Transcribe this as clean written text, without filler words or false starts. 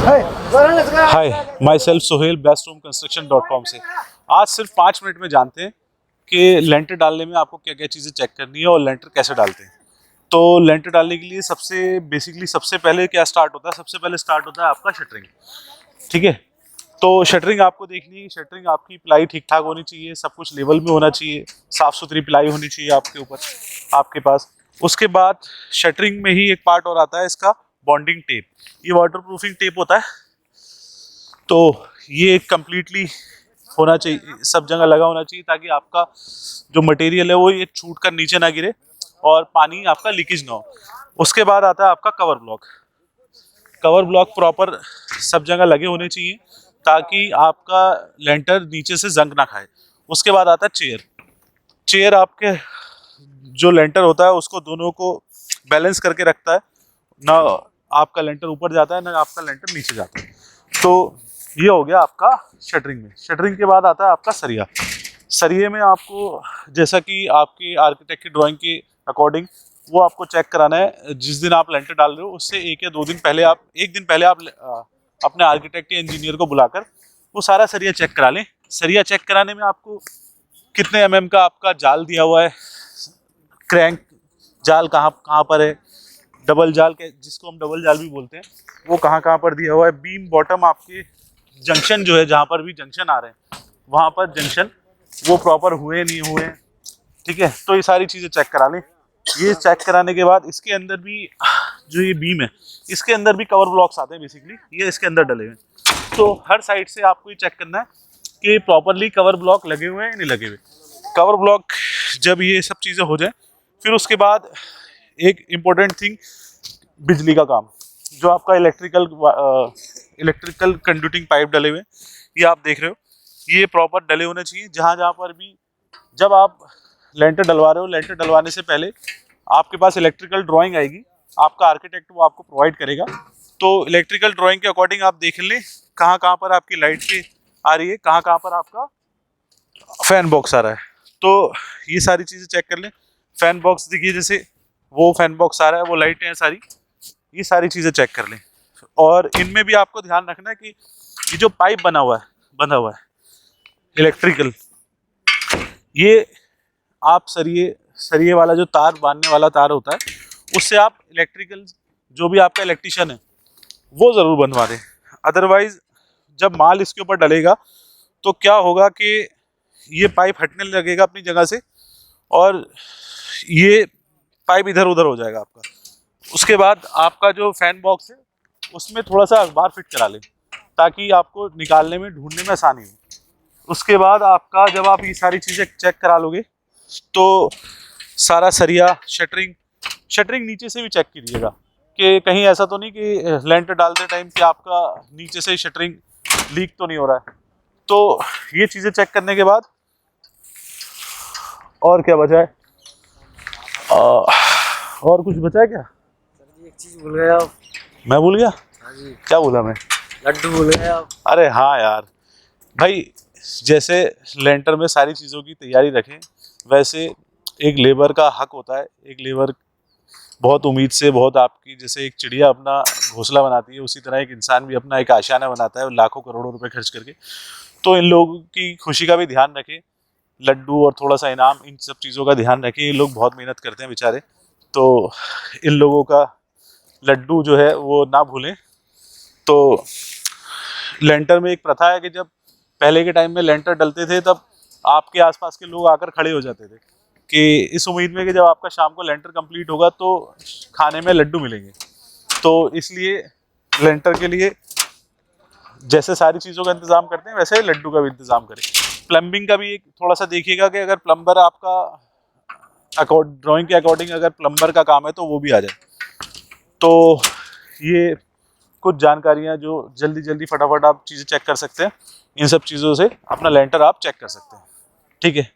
Hi, my self Sohail, besthomeconstruction.com से। आज सिर्फ 5 मिनट में जानते हैं कि लेंटर डालने में आपको क्या क्या चीज़ें चेक करनी है और लेंटर कैसे डालते हैं। तो लेंटर डालने के लिए सबसे पहले क्या स्टार्ट होता है? सबसे पहले स्टार्ट होता है आपका शटरिंग। ठीक है, तो शटरिंग आपको देखनी है। शटरिंग आपकी प्लाई ठीक ठाक होनी चाहिए, सब कुछ लेवल में होना चाहिए, साफ़ सुथरी प्लाई होनी चाहिए आपके ऊपर, आपके पास। उसके बाद शटरिंग में ही एक पार्ट और आता है इसका, बॉन्डिंग टेप। ये वाटर प्रूफिंग टेप होता है, तो ये कंप्लीटली होना चाहिए, सब जगह लगा होना चाहिए, ताकि आपका जो मटेरियल है वो ये छूट कर नीचे ना गिरे और पानी आपका लीकेज ना हो। उसके बाद आता है आपका cover block. Cover block proper सब जगह लगे होने चाहिए, ताकि आपका लेंटर नीचे से जंग ना खाए। उसके बाद आता है चेयर। चेयर आपके जो लेंटर होता है उसको दोनों को बैलेंस करके रखता है, ना आपका लेंटर ऊपर जाता है ना आपका लेंटर नीचे जाता है। तो ये हो गया आपका शटरिंग में। शटरिंग के बाद आता है आपका सरिया। सरिये में आपको, जैसा कि आपके आर्किटेक्ट की ड्राइंग के अकॉर्डिंग, वो आपको चेक कराना है। जिस दिन आप लेंटर डाल रहे हो उससे 1 या 2 दिन पहले आप अपने आर्किटेक्ट या इंजीनियर को बुलाकर वो सारा सरिया चेक करा लें। सरिया चेक कराने में आपको कितने mm का आपका जाल दिया हुआ है, क्रैंक जाल कहाँ पर है, डबल जाल के जिसको हम डबल जाल भी बोलते हैं, वो कहाँ पर दिया हुआ है, बीम बॉटम आपके जंक्शन जो है, जहाँ पर भी जंक्शन आ रहे हैं वहाँ पर जंक्शन वो प्रॉपर हुए नहीं हुए। ठीक है, तो ये सारी चीज़ें चेक करा लें। ये चेक कराने के बाद इसके अंदर भी जो ये बीम है, इसके अंदर भी कवर ब्लॉक्स आते हैं बेसिकली, ये इसके अंदर डले हुए हैं। तो हर साइड से आपको ये चेक करना है कि प्रॉपरली कवर ब्लॉक लगे हुए हैं या नहीं लगे हुए। कवर ब्लॉक जब ये सब चीज़ें हो जाए, फिर उसके बाद एक इम्पोर्टेंट थिंग, बिजली का काम, जो आपका इलेक्ट्रिकल कंडक्टिंग पाइप डले हुए, ये आप देख रहे हो, ये प्रॉपर डले होने चाहिए। जहाँ पर भी, जब आप लेंटर डलवा रहे हो, लेंटर डलवाने से पहले आपके पास इलेक्ट्रिकल ड्राइंग आएगी, आपका आर्किटेक्ट वो आपको प्रोवाइड करेगा। तो इलेक्ट्रिकल ड्राइंग के अकॉर्डिंग आप देख लें कहाँ पर आपकी लाइट की आ रही है, कहाँ पर आपका फैन बॉक्स आ रहा है। तो ये सारी चीज़ें चेक कर लें। फैन बॉक्स देखिए, जैसे वो फैन बॉक्स आ रहा है, वो लाइटें हैं सारी, ये सारी चीज़ें चेक कर लें। और इनमें भी आपको ध्यान रखना है कि ये जो पाइप बंधा हुआ है इलेक्ट्रिकल, ये आप सरिये वाला जो तार बांधने वाला तार होता है, उससे आप इलेक्ट्रिकल, जो भी आपका इलेक्ट्रिशियन है वो ज़रूर बनवा दें। अदरवाइज जब माल इसके ऊपर डलेगा तो क्या होगा कि ये पाइप हटने लगेगा अपनी जगह से और ये पाइप इधर उधर हो जाएगा आपका। उसके बाद आपका जो फैन बॉक्स है उसमें थोड़ा सा अखबार फिट करा लें, ताकि आपको निकालने में, ढूंढने में आसानी हो। उसके बाद आपका, जब आप ये सारी चीज़ें चेक करा लोगे, तो सारा सरिया, शटरिंग नीचे से भी चेक कीजिएगा कि कहीं ऐसा तो नहीं कि लेंटर डालते टाइम कि आपका नीचे से शटरिंग लीक तो नहीं हो रहा है। तो ये चीज़ें चेक करने के बाद, और क्या बचा है, और कुछ बचा है क्या? एक चीज भूल गए आप। मैं भूल गया? हाँ जी। क्या भूला मैं? लड्डू भूल गए आप। अरे हाँ यार भाई, जैसे लेंटर में सारी चीज़ों की तैयारी रखें, वैसे एक लेबर का हक होता है। एक लेबर बहुत उम्मीद से, बहुत आपकी, जैसे एक चिड़िया अपना घोंसला बनाती है, उसी तरह एक इंसान भी अपना एक आशियाना बनाता है लाखों करोड़ों रुपए खर्च करके। तो इन लोगों की खुशी का भी ध्यान रखें, लड्डू और थोड़ा सा इनाम, इन सब चीज़ों का ध्यान रखें। ये लोग बहुत मेहनत करते हैं बेचारे, तो इन लोगों का लड्डू जो है वो ना भूलें। तो लेंटर में एक प्रथा है कि जब पहले के टाइम में लेंटर डलते थे, तब आपके आसपास के लोग आकर खड़े हो जाते थे कि इस उम्मीद में कि जब आपका शाम को लेंटर कंप्लीट होगा तो खाने में लड्डू मिलेंगे। तो इसलिए लेंटर के लिए जैसे सारी चीज़ों का इंतज़ाम करते हैं, वैसे ही लड्डू का भी इंतज़ाम करें। प्लम्बिंग का भी एक थोड़ा सा देखिएगा कि अगर प्लम्बर आपका ड्राइंग के अकॉर्डिंग अगर प्लम्बर का काम है तो वो भी आ जाए। तो ये कुछ जानकारियाँ जो जल्दी फटाफट आप चीज़ें चेक कर सकते हैं। इन सब चीज़ों से अपना लेंटर आप चेक कर सकते हैं। ठीक है।